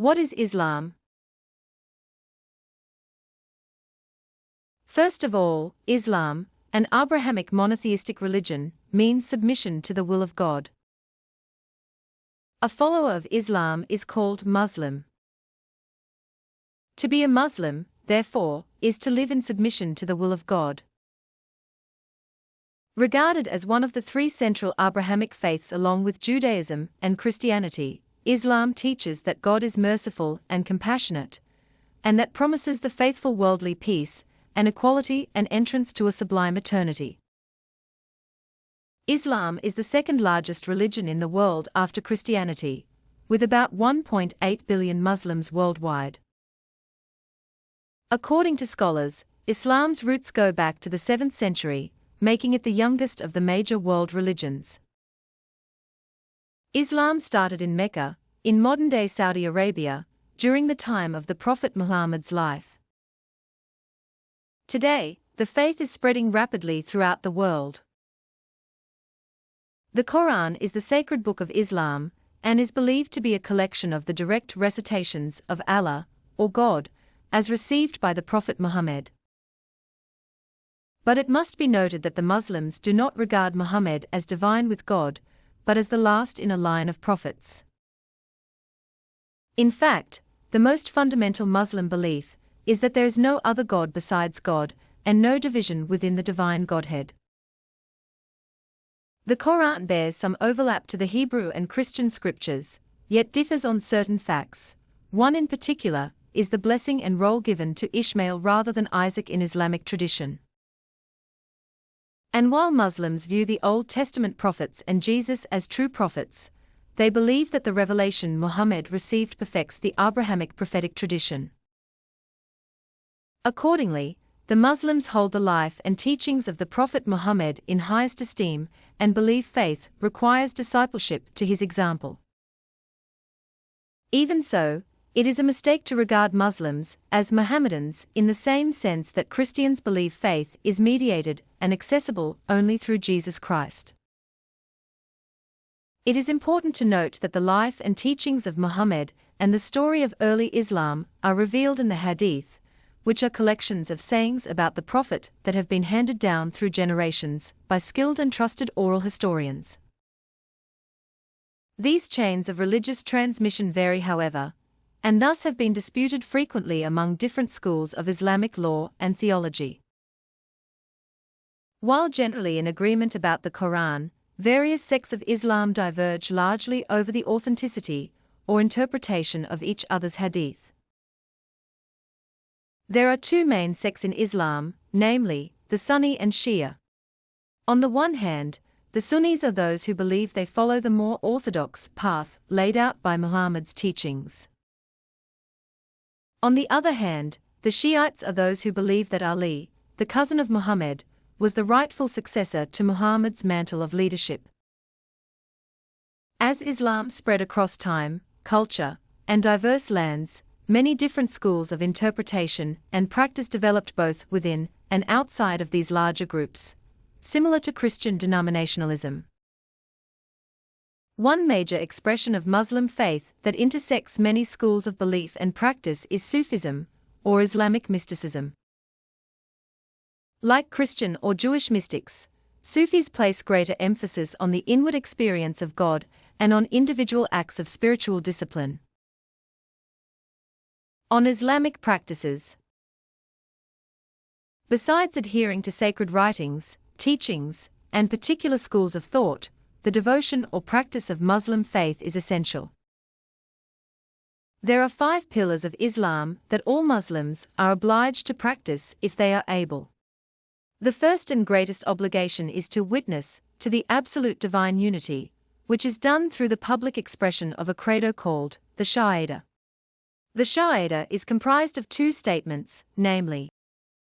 What is Islam? First of all, Islam, an Abrahamic monotheistic religion, means submission to the will of God. A follower of Islam is called Muslim. To be a Muslim, therefore, is to live in submission to the will of God. Regarded as one of the three central Abrahamic faiths along with Judaism and Christianity, Islam teaches that God is merciful and compassionate, and that promises the faithful worldly peace and equality and entrance to a sublime eternity. Islam is the second largest religion in the world after Christianity, with about 1.8 billion Muslims worldwide. According to scholars, Islam's roots go back to the 7th century, making it the youngest of the major world religions. Islam started in Mecca, in modern-day Saudi Arabia, during the time of the Prophet Muhammad's life. Today, the faith is spreading rapidly throughout the world. The Quran is the sacred book of Islam, and is believed to be a collection of the direct recitations of Allah, or God, as received by the Prophet Muhammad. But it must be noted that the Muslims do not regard Muhammad as divine with God, but as the last in a line of prophets. In fact, the most fundamental Muslim belief is that there is no other God besides God, and no division within the divine Godhead. The Quran bears some overlap to the Hebrew and Christian scriptures, yet differs on certain facts. One in particular is the blessing and role given to Ishmael rather than Isaac in Islamic tradition. And while Muslims view the Old Testament prophets and Jesus as true prophets, they believe that the revelation Muhammad received perfects the Abrahamic prophetic tradition. Accordingly, the Muslims hold the life and teachings of the Prophet Muhammad in highest esteem and believe faith requires discipleship to his example. Even so, it is a mistake to regard Muslims as Mohammedans in the same sense that Christians believe faith is mediated and accessible only through Jesus Christ. It is important to note that the life and teachings of Muhammad and the story of early Islam are revealed in the Hadith, which are collections of sayings about the Prophet that have been handed down through generations by skilled and trusted oral historians. These chains of religious transmission vary, however, and thus have been disputed frequently among different schools of Islamic law and theology. While generally in agreement about the Quran, various sects of Islam diverge largely over the authenticity or interpretation of each other's hadith. There are two main sects in Islam, namely, the Sunni and Shia. On the one hand, the Sunnis are those who believe they follow the more orthodox path laid out by Muhammad's teachings. On the other hand, the Shiites are those who believe that Ali, the cousin of Muhammad, was the rightful successor to Muhammad's mantle of leadership. As Islam spread across time, culture, and diverse lands, many different schools of interpretation and practice developed both within and outside of these larger groups, similar to Christian denominationalism. One major expression of Muslim faith that intersects many schools of belief and practice is Sufism, or Islamic mysticism. Like Christian or Jewish mystics, Sufis place greater emphasis on the inward experience of God and on individual acts of spiritual discipline. On Islamic practices. Besides adhering to sacred writings, teachings, and particular schools of thought, the devotion or practice of Muslim faith is essential. There are 5 pillars of Islam that all Muslims are obliged to practice if they are able. The first and greatest obligation is to witness to the absolute divine unity, which is done through the public expression of a credo called the Shahada. The Shahada is comprised of 2 statements, namely,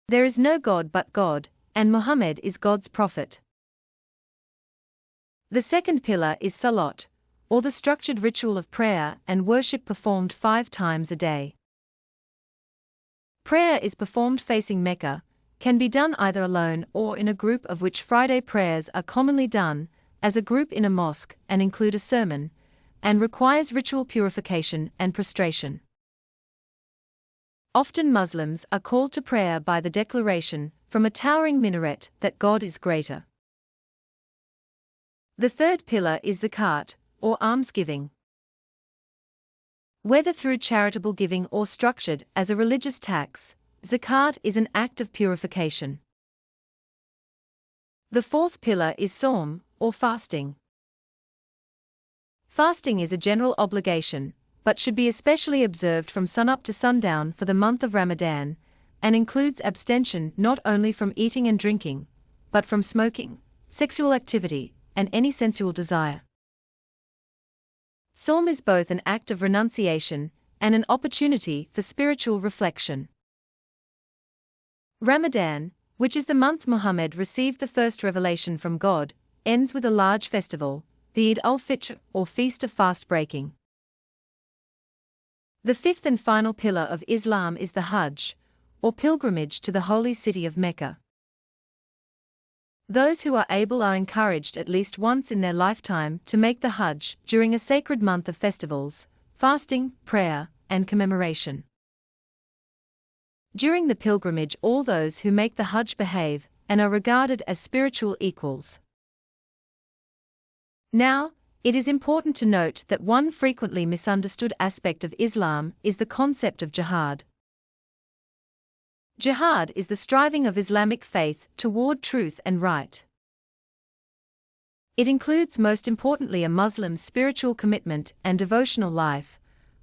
there is no God but God, and Muhammad is God's prophet. The second pillar is Salat, or the structured ritual of prayer and worship performed 5 times a day. Prayer is performed facing Mecca, can be done either alone or in a group, of which Friday prayers are commonly done as a group in a mosque and include a sermon, and requires ritual purification and prostration. Often Muslims are called to prayer by the declaration, from a towering minaret, that God is greater. The third pillar is zakat, or almsgiving. Whether through charitable giving or structured as a religious tax, zakat is an act of purification. The fourth pillar is sawm, or fasting. Fasting is a general obligation, but should be especially observed from sunup to sundown for the month of Ramadan, and includes abstention not only from eating and drinking, but from smoking, sexual activity, and any sensual desire. Sawm is both an act of renunciation and an opportunity for spiritual reflection. Ramadan, which is the month Muhammad received the first revelation from God, ends with a large festival, the Eid al-Fitr, or Feast of Fast Breaking. The fifth and final pillar of Islam is the Hajj, or pilgrimage to the holy city of Mecca. Those who are able are encouraged at least once in their lifetime to make the Hajj during a sacred month of festivals, fasting, prayer, and commemoration. During the pilgrimage, all those who make the Hajj behave and are regarded as spiritual equals. Now, it is important to note that one frequently misunderstood aspect of Islam is the concept of jihad. Jihad is the striving of Islamic faith toward truth and right. It includes most importantly a Muslim's spiritual commitment and devotional life,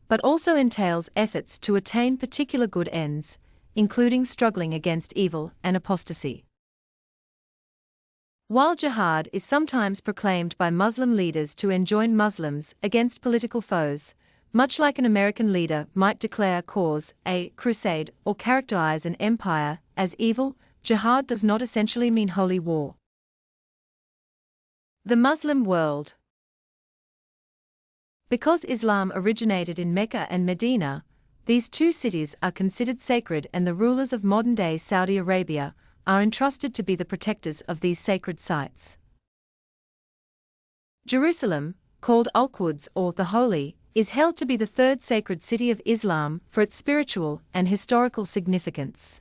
but also entails efforts to attain particular good ends, including struggling against evil and apostasy. While jihad is sometimes proclaimed by Muslim leaders to enjoin Muslims against political foes, much like an American leader might declare cause a crusade or characterize an empire as evil, jihad does not essentially mean holy war. The Muslim world. Because Islam originated in Mecca and Medina, these two cities are considered sacred, and the rulers of modern-day Saudi Arabia are entrusted to be the protectors of these sacred sites. Jerusalem, called Al-Quds or the Holy, is held to be the third sacred city of Islam for its spiritual and historical significance.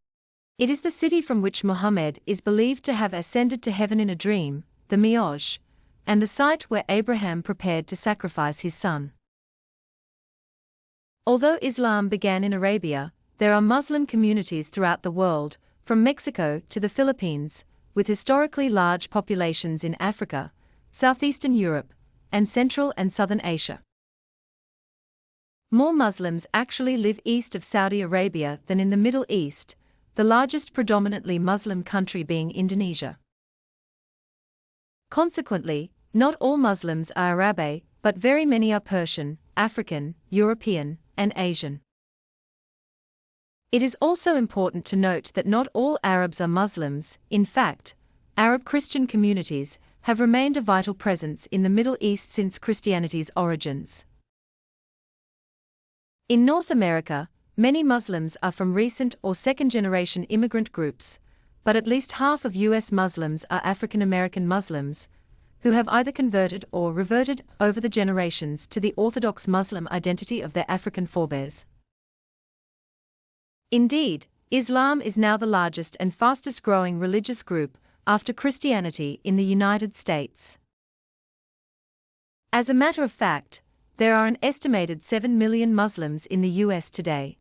It is the city from which Muhammad is believed to have ascended to heaven in a dream, the Mi'raj, and the site where Abraham prepared to sacrifice his son. Although Islam began in Arabia, there are Muslim communities throughout the world, from Mexico to the Philippines, with historically large populations in Africa, southeastern Europe, and Central and Southern Asia. More Muslims actually live east of Saudi Arabia than in the Middle East, the largest predominantly Muslim country being Indonesia. Consequently, not all Muslims are Arabe, but very many are Persian, African, European, and Asian. It is also important to note that not all Arabs are Muslims. In fact, Arab Christian communities have remained a vital presence in the Middle East since Christianity's origins. In North America, many Muslims are from recent or second-generation immigrant groups, but at least half of U.S. Muslims are African American Muslims, who have either converted or reverted over the generations to the Orthodox Muslim identity of their African forebears. Indeed, Islam is now the largest and fastest-growing religious group after Christianity in the United States. As a matter of fact, there are an estimated 7 million Muslims in the U.S. today.